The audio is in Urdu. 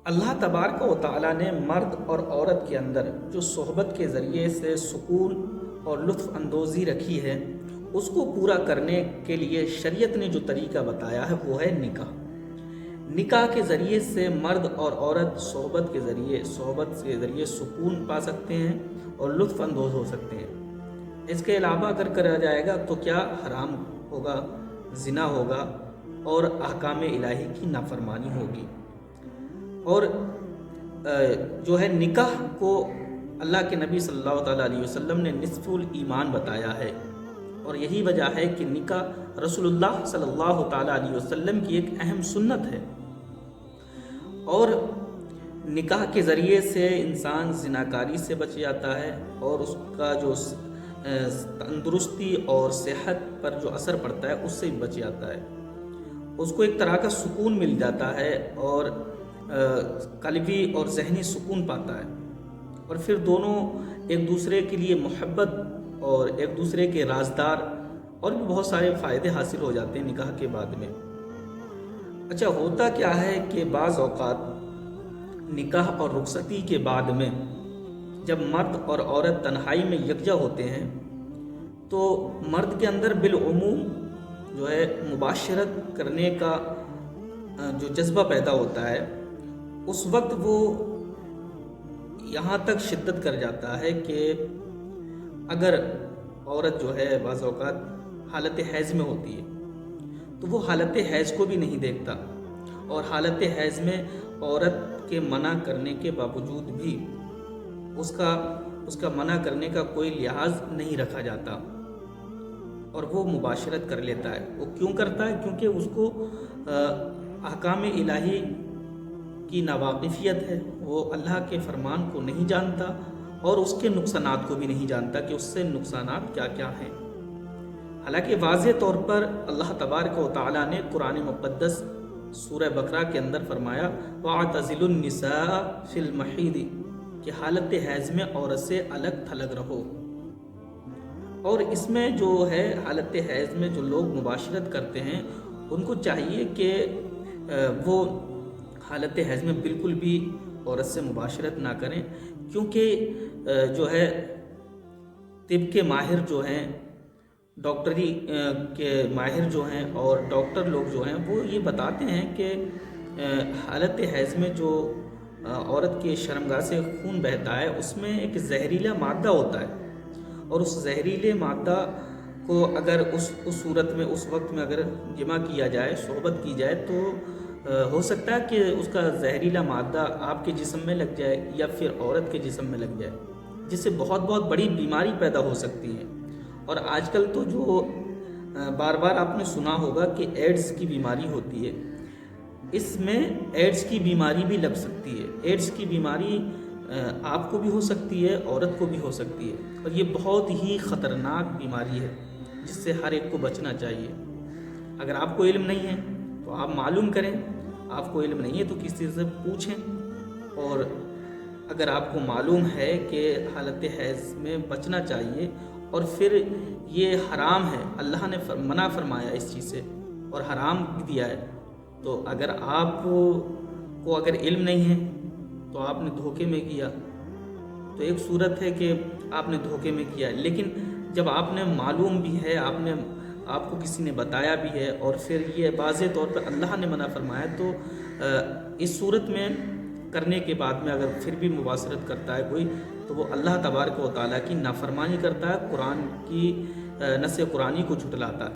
اللہ تبارک و تعالیٰ نے مرد اور عورت کے اندر جو صحبت کے ذریعے سے سکون اور لطف اندوزی رکھی ہے، اس کو پورا کرنے کے لیے شریعت نے جو طریقہ بتایا ہے وہ ہے نکاح۔ نکاح کے ذریعے سے مرد اور عورت صحبت کے ذریعے سکون پا سکتے ہیں اور لطف اندوز ہو سکتے ہیں۔ اس کے علاوہ اگر کرا جائے گا تو کیا حرام ہوگا، زنا ہوگا اور احکام الہی کی نافرمانی ہوگی۔ اور جو ہے نکاح کو اللہ کے نبی صلی اللہ تعالیٰ علیہ وسلم نے نصف الایمان بتایا ہے، اور یہی وجہ ہے کہ نکاح رسول اللہ صلی اللہ تعالیٰ علیہ وسلم کی ایک اہم سنت ہے۔ اور نکاح کے ذریعے سے انسان زناکاری سے بچ جاتا ہے، اور اس کا جو تندرستی اور صحت پر جو اثر پڑتا ہے اس سے بھی بچ جاتا ہے۔ اس کو ایک طرح کا سکون مل جاتا ہے اور قلبی اور ذہنی سکون پاتا ہے، اور پھر دونوں ایک دوسرے کے لیے محبت اور ایک دوسرے کے رازدار اور بھی بہت سارے فائدے حاصل ہو جاتے ہیں نکاح کے بعد میں۔ اچھا، ہوتا کیا ہے کہ بعض اوقات نکاح اور رخصتی کے بعد میں جب مرد اور عورت تنہائی میں یکجا ہوتے ہیں تو مرد کے اندر بالعموم جو ہے مباشرت کرنے کا جو جذبہ پیدا ہوتا ہے، اس وقت وہ یہاں تک شدت کر جاتا ہے کہ اگر عورت جو ہے بعض اوقات حالت حیض میں ہوتی ہے تو وہ حالت حیض کو بھی نہیں دیکھتا، اور حالت حیض میں عورت کے منع کرنے کے باوجود بھی اس کا منع کرنے کا کوئی لحاظ نہیں رکھا جاتا، اور وہ مباشرت کر لیتا ہے۔ وہ کیوں کرتا ہے؟ کیونکہ اس کو احکام الہی کی ناواقفیت ہے، وہ اللہ کے فرمان کو نہیں جانتا اور اس کے نقصانات کو بھی نہیں جانتا کہ اس سے نقصانات کیا کیا ہیں۔ حالانکہ واضح طور پر اللہ تبارک و تعالیٰ نے قرآن مقدس سورہ بقرہ کے اندر فرمایا وَاعْتَزِلُوا النِّسَاءَ فِي الْمَحِيضِ کہ حالت حیض میں عورت سے الگ تھلگ رہو۔ اور اس میں جو ہے حالت حیض میں جو لوگ مباشرت کرتے ہیں ان کو چاہیے کہ وہ حالت حیض میں بالکل بھی عورت سے مباشرت نہ کریں، کیونکہ جو ہے طب کے ماہر جو ہیں، ڈاکٹری کے ماہر جو ہیں اور ڈاکٹر لوگ جو ہیں وہ یہ بتاتے ہیں کہ حالت حیض میں جو عورت کے شرمگاہ سے خون بہتا ہے اس میں ایک زہریلا مادہ ہوتا ہے، اور اس زہریلے مادہ کو اگر اس صورت میں اس وقت میں اگر جمع کیا جائے، صحبت کی جائے، تو ہو سکتا ہے کہ اس کا زہریلا مادہ آپ کے جسم میں لگ جائے یا پھر عورت کے جسم میں لگ جائے، جس سے بہت بہت بڑی بیماری پیدا ہو سکتی ہے۔ اور آج کل تو جو بار بار آپ نے سنا ہوگا کہ ایڈز کی بیماری ہوتی ہے، اس میں ایڈز کی بیماری بھی لگ سکتی ہے۔ ایڈز کی بیماری آپ کو بھی ہو سکتی ہے، عورت کو بھی ہو سکتی ہے، اور یہ بہت ہی خطرناک بیماری ہے جس سے ہر ایک کو بچنا چاہیے۔ اگر آپ کو علم نہیں ہے تو آپ معلوم کریں، آپ کو علم نہیں ہے تو کسی سے پوچھیں، اور اگر آپ کو معلوم ہے کہ حالت حیض میں بچنا چاہیے اور پھر یہ حرام ہے، اللہ نے منع فرمایا اس چیز سے اور حرام دیا ہے، تو اگر آپ کو اگر علم نہیں ہے تو آپ نے دھوکے میں کیا، تو ایک صورت ہے کہ آپ نے دھوکے میں کیا، لیکن جب آپ نے معلوم بھی ہے، آپ کو کسی نے بتایا بھی ہے اور پھر یہ واضح طور پر اللہ نے منع فرمایا، تو اس صورت میں کرنے کے بعد میں اگر پھر بھی مباشرت کرتا ہے کوئی تو وہ اللہ تبارک و تعالیٰ کی نافرمانی کرتا ہے، قرآن کی نص قرآنی کو جھٹلاتا ہے۔